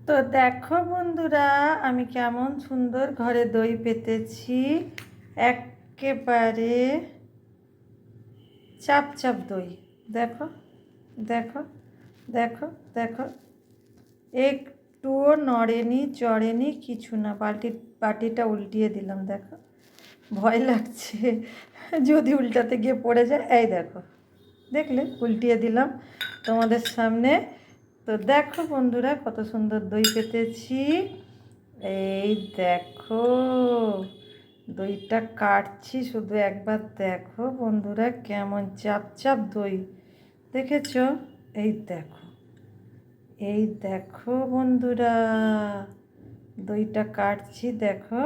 তো দেখো বন্ধুরা, আমি কেমন সুন্দর ঘরে দই পেতেছি। একেবারে চাপ চাপ দই। দেখো দেখো দেখো দেখো, একটুও নড়েনি চড়েনি কিছু না। বাটিটা উল্টিয়ে দিলাম, দেখো ভয় লাগছে যদি উল্টাতে গিয়ে পড়ে যায়। এই দেখো, দেখলে উল্টিয়ে দিলাম তোমাদের সামনে। তো দেখো বন্ধুরা, কত সুন্দর দই পেতেছি। এই দেখো, দইটা কাটছি, শুধু একবার দেখো বন্ধুরা কেমন চাপ চাপ দই, দেখেছো? এই দেখো, এই দেখো বন্ধুরা, দইটা কাটছি, দেখো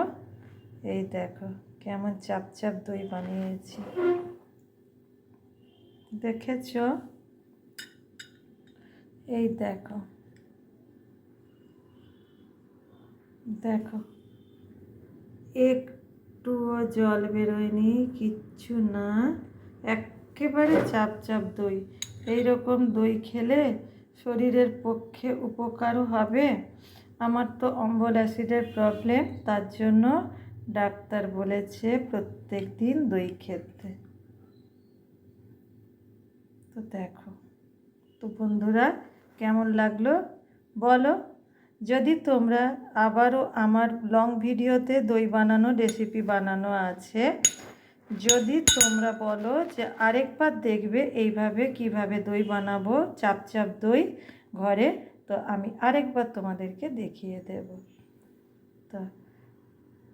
এই দেখো কেমন চাপ চাপ দই বানিয়েছি, দেখেছো? এই দেখো দেখো, একটুও জল বেরোয়নি, কিচ্ছু না, একেবারে চাপ চাপ দই। এইরকম দই খেলে শরীরের পক্ষে উপকারও হবে। আমার তো অম্বল অ্যাসিডের প্রবলেম, তার জন্য ডাক্তার বলেছে প্রত্যেক দিন দই খেতে। তো দেখো, তো বন্ধুরা কেমন লাগলো বলো। যদি তোমরা আবারও আমার লং ভিডিওতে দই বানানো রেসিপি বানানো আছে, যদি তোমরা বলো যে আরেকবার দেখবে এইভাবে কিভাবে দই বানাবো, চাপ চাপ দই ঘরে, তো আমি আরেকবার তোমাদেরকে দেখিয়ে দেব। তো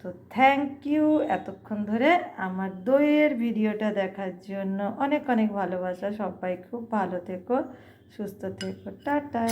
তো থ্যাংক ইউ এতক্ষণ ধরে আমার দইয়ের ভিডিওটা দেখার জন্য। অনেক অনেক ভালোবাসা, সবাই খুব ভালো থেকো, সুস্থ থেকো, টাটা।